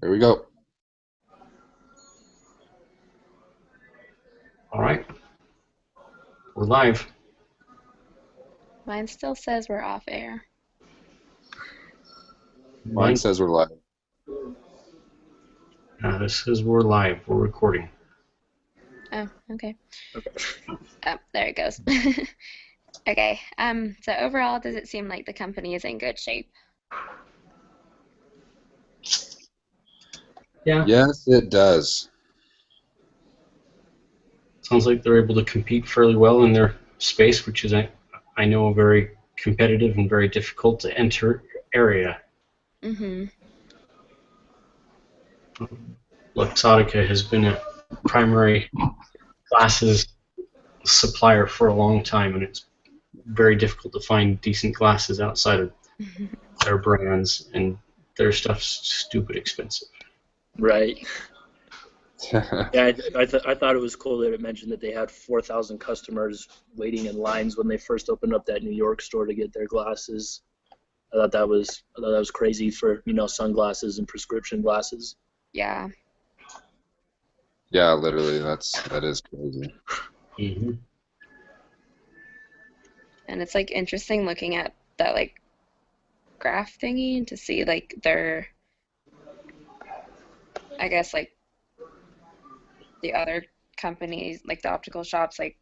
Here we go. All right, we're live. Mine still says we're off air. Mine says we're live. This says we're live. We're recording. Oh, okay. Oh, there it goes. Okay. So overall, does it seem like the company is in good shape? Yeah. Yes, it does. Sounds like they're able to compete fairly well in their space, which is, I know, a very competitive and very difficult to enter area. Mm-hmm. Luxottica has been a primary glasses supplier for a long time, and it's very difficult to find decent glasses outside of their brands, and their stuff's stupid expensive. Right. Yeah, I thought it was cool that it mentioned that they had 4,000 customers waiting in lines when they first opened up that New York store to get their glasses. I thought that was crazy for, sunglasses and prescription glasses. Yeah. Yeah, literally, that is crazy. Mm-hmm. And it's like interesting looking at that like graph thingy to see like their, I guess like the other companies, like the optical shops, like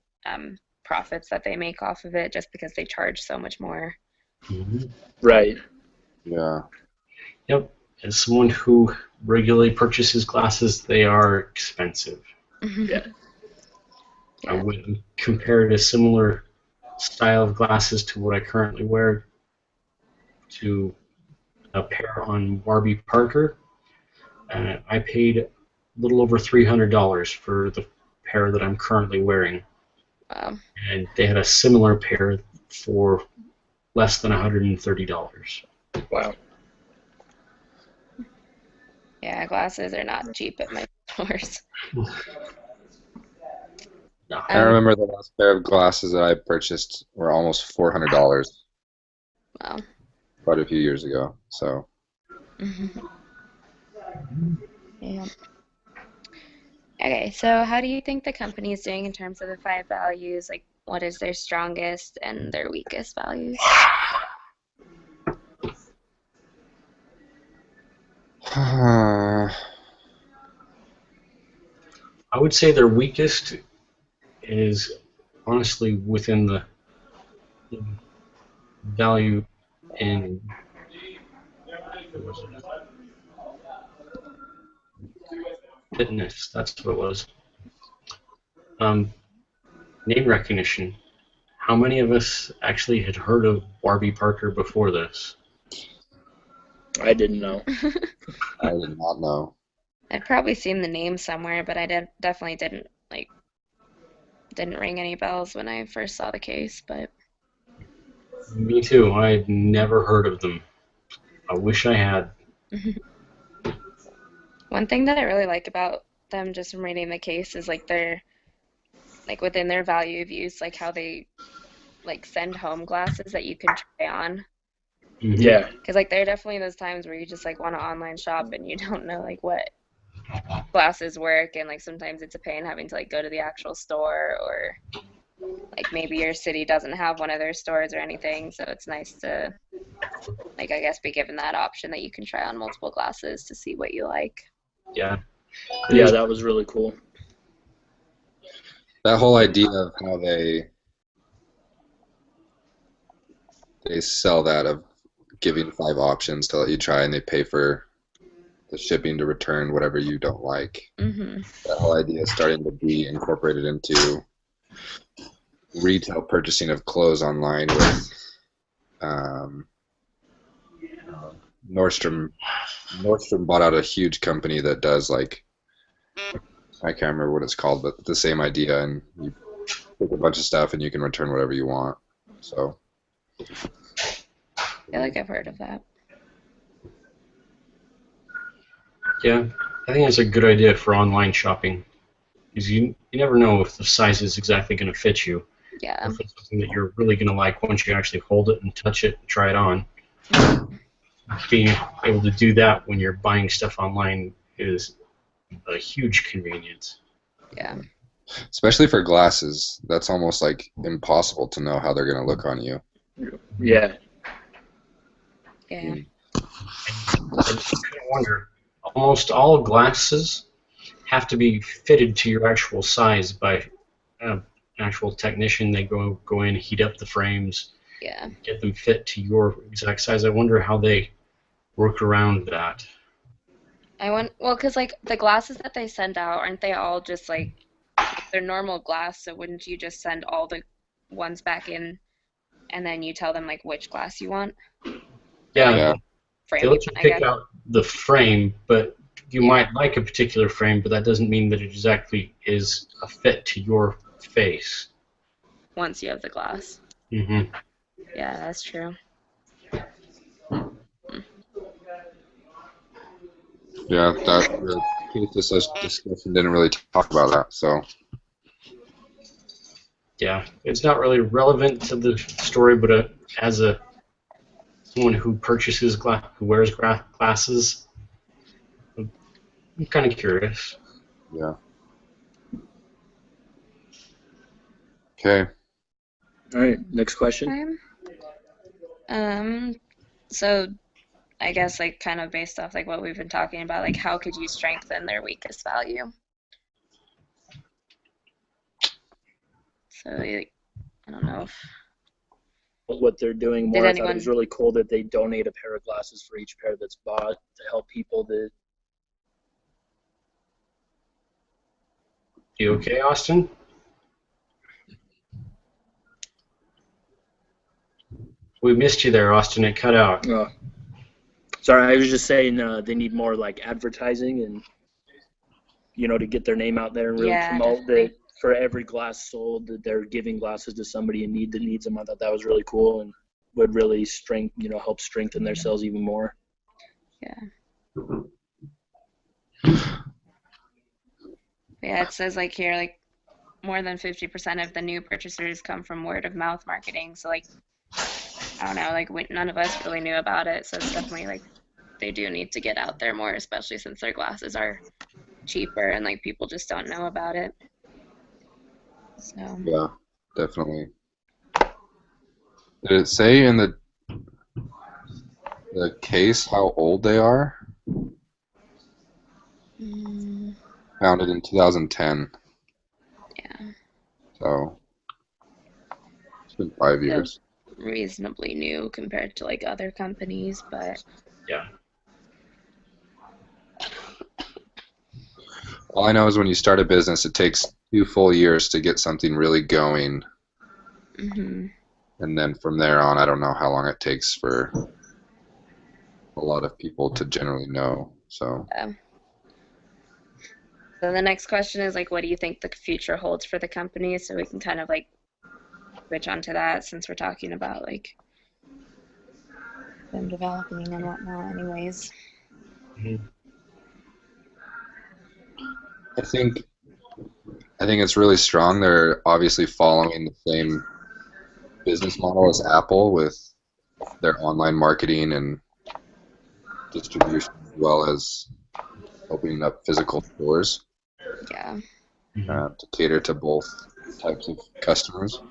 profits that they make off of it just because they charge so much more. Mm-hmm. Right. Yeah. Yep. As someone who regularly purchases glasses, they are expensive. Yeah. I wouldn't compare a similar style of glasses to what I currently wear to a pair on Warby Parker. I paid a little over $300 for the pair that I'm currently wearing. Wow. And they had a similar pair for less than $130. Wow. Yeah, glasses are not cheap at my stores. No. I remember the last pair of glasses that I purchased were almost $400 Wow. quite a few years ago. So. Yeah. Okay, so how do you think the company is doing in terms of the 5 values? Like, what is their strongest and their weakest values? I would say their weakest is honestly within the value in fitness. That's what it was. Name recognition. How many of us actually had heard of Warby Parker before this? I didn't know. I did not know. I'd probably seen the name somewhere, but I definitely didn't ring any bells when I first saw the case, but Me too. I had never heard of them. I wish I had. one thing that I really like about them just from reading the case is like they're like within their value of use, like how they like send home glasses that you can try on. Mm-hmm. Yeah. Because like there are definitely those times where you just like want to online shop and you don't know like what glasses work, and like sometimes it's a pain having to like go to the actual store, or like maybe your city doesn't have one of their stores or anything, so it's nice to like I guess be given that option that you can try on multiple glasses to see what you like. Yeah. Yeah, that was really cool. That whole idea of how they sell that of giving 5 options to let you try, and they pay for the shipping to return whatever you don't like. Mm-hmm. That whole idea is starting to be incorporated into retail purchasing of clothes online with Nordstrom. Nordstrom bought out a huge company that does like, I can't remember what it's called, but the same idea, and you pick a bunch of stuff and you can return whatever you want. So I feel like I've heard of that. Yeah, I think that's a good idea for online shopping, because you never know if the size is exactly going to fit you. Yeah. If it's something that you're really going to like once you actually hold it and touch it and try it on. being able to do that when you're buying stuff online is a huge convenience. Yeah. Especially for glasses, that's almost like impossible to know how they're going to look on you. Yeah. Yeah. I kind of wonder, almost all glasses have to be fitted to your actual size by an actual technician. They go in, heat up the frames, Yeah. get them fit to your exact size. I wonder how they work around that. Well, because like the glasses that they send out, aren't they all just like they're normal glass? So wouldn't you just send all the ones back in, and then you tell them like which glass you want? Yeah, Like, Yeah. frame they you let you want, I pick guess. out the frame, but you Yeah. might like a particular frame, but that doesn't mean that it exactly is a fit to your face. Once you have the glass. Hmm. Yeah, that's true. Yeah, the case discussion didn't really talk about that, so Yeah, it's not really relevant to the story, but as someone who purchases who wears glasses, I'm kind of curious. yeah. Okay. All right. Next question. So I guess like kind of based off like what we've been talking about, like how could you strengthen their weakest value? So like, I don't know if What they're doing did more, I thought it was anyone really cool that they donate a pair of glasses for each pair that's bought to help people that. You okay, Austin? We missed you there, Austin. It cut out. Sorry, I was just saying they need more like advertising and to get their name out there and really Yeah, promote definitely. that for every glass sold that they're giving glasses to somebody in need that needs them. I thought that was really cool and would really help strengthen their sales even more. Yeah. Yeah, it says like here like more than 50% of the new purchasers come from word of mouth marketing. So like I don't know, like none of us really knew about it. So it's definitely like they do need to get out there more, especially since their glasses are cheaper and like people just don't know about it. So Yeah, definitely. Did it say in the case how old they are? Founded in 2010, yeah, so it's been 5 years. reasonably new compared to like other companies, but Yeah. All I know is when you start a business, it takes 2 full years to get something really going, and then from there on, I don't know how long it takes for a lot of people to generally know. So So the next question is like, what do you think the future holds for the company? So we can kind of like switch onto that since we're talking about like them developing and whatnot anyways. Mm-hmm. I think it's really strong. They're obviously following the same business model as Apple with their online marketing and distribution, as well as opening up physical stores Yeah. to cater to both types of customers.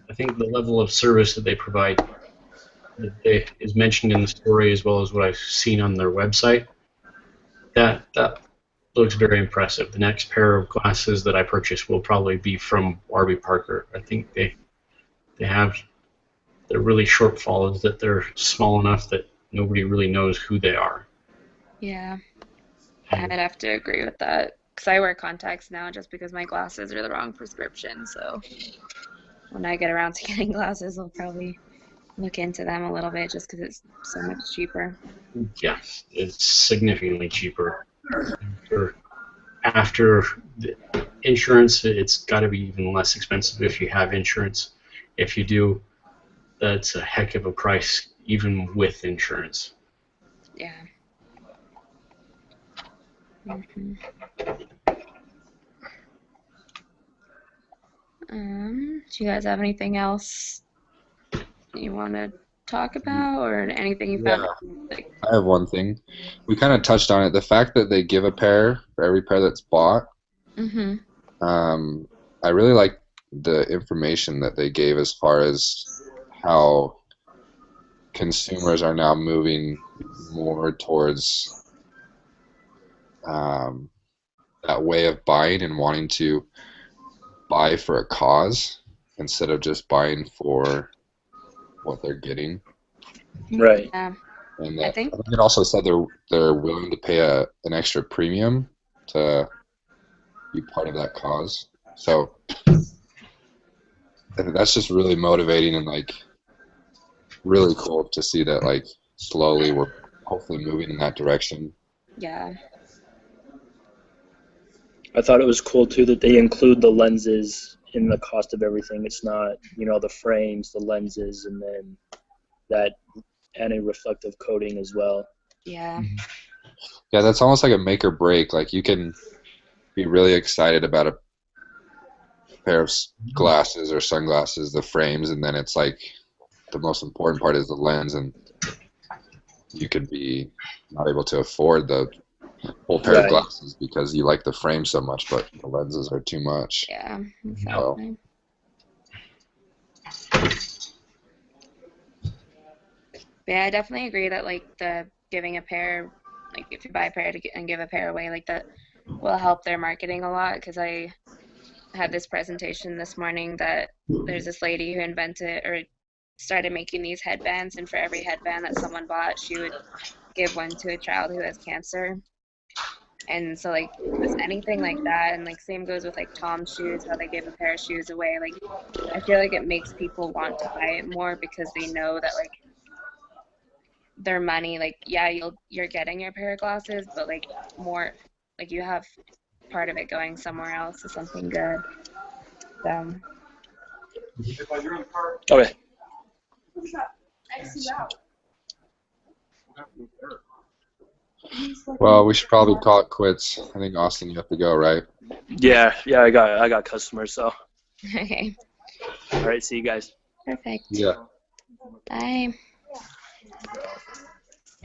I think the level of service that they provide is mentioned in the story as well as what I've seen on their website. That looks very impressive. The next pair of glasses that I purchase will probably be from Warby Parker. I think they're really shortfall is that they're small enough that nobody really knows who they are. Yeah. I'd have to agree with that because I wear contacts now just because my glasses are the wrong prescription. So when I get around to getting glasses, I'll probably look into them a little bit just because it's so much cheaper. Yes, it's significantly cheaper. After the insurance, it's got to be even less expensive if you have insurance. If you do, that's a heck of a price, even with insurance. Yeah. Do you guys have anything else you want to talk about, or anything you Yeah, found? Like, I have one thing. We kind of touched on it. The fact that they give a pair for every pair that's bought. mm-hmm. Um, I really like the information that they gave as far as how consumers are now moving more towards um, that way of buying and wanting to buy for a cause instead of just buying for what they're getting. Right. Yeah, And I that think. I think it also said they're willing to pay an extra premium to be part of that cause. So I think that's just really motivating and like really cool to see that like slowly we're hopefully moving in that direction. Yeah, I thought it was cool too that they include the lenses in the cost of everything. It's not, the frames, the lenses, and then that anti-reflective coating as well. yeah, Yeah, that's almost like a make or break. Like you can be really excited about a pair of glasses or sunglasses, the frames, and then it's like the most important part is the lens, and you could be not able to afford the whole pair of Right. glasses because you like the frame so much, but the lenses are too much. yeah, So exactly. But yeah, I definitely agree that like the giving a pair, like if you buy a pair and give a pair away, like that will help their marketing a lot. Because I had this presentation this morning that there's this lady who invented or started making these headbands, and for every headband that someone bought, she would give one to a child who has cancer. And so like just anything like that, and like same goes with like Tom's shoes, how they give a pair of shoes away. Like I feel like it makes people want to buy it more because they know that like their money, like yeah, you're getting your pair of glasses, but like more, like you have part of it going somewhere else to something good. So Okay. well, we should probably call it quits. I think Austin, you have to go, right? Yeah, I got customers, so okay, all right, see you guys. perfect. Yeah. Bye.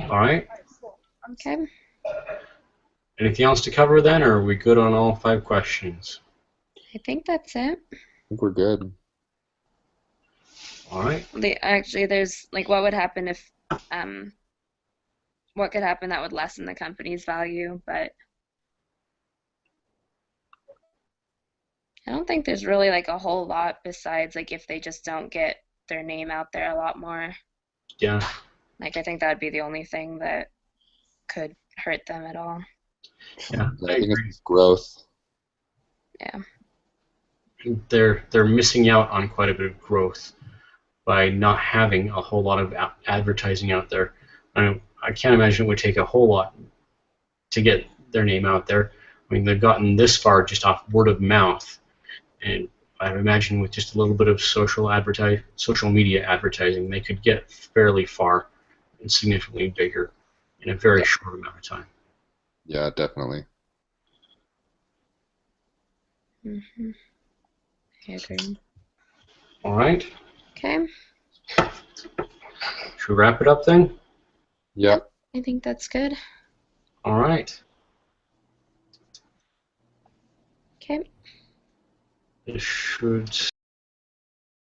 All right. Okay. Anything else to cover then, or are we good on all 5 questions? I think that's it. I think we're good. All right. Actually, there's like what would happen if what could happen that would lessen the company's value, but I don't think there's really like a whole lot besides like if they just don't get their name out there a lot more. Yeah. Like I think that would be the only thing that could hurt them at all. Yeah. I think it's growth. Yeah. They're missing out on quite a bit of growth by not having a whole lot of advertising out there. I can't imagine it would take a whole lot to get their name out there. I mean, they've gotten this far just off word of mouth, and I imagine with just a little bit of social media advertising, they could get fairly far and significantly bigger in a very short amount of time. Yeah, definitely. Mm-hmm. I agree. All right. Okay. Should we wrap it up then? Yeah. I think that's good. All right. Okay. It should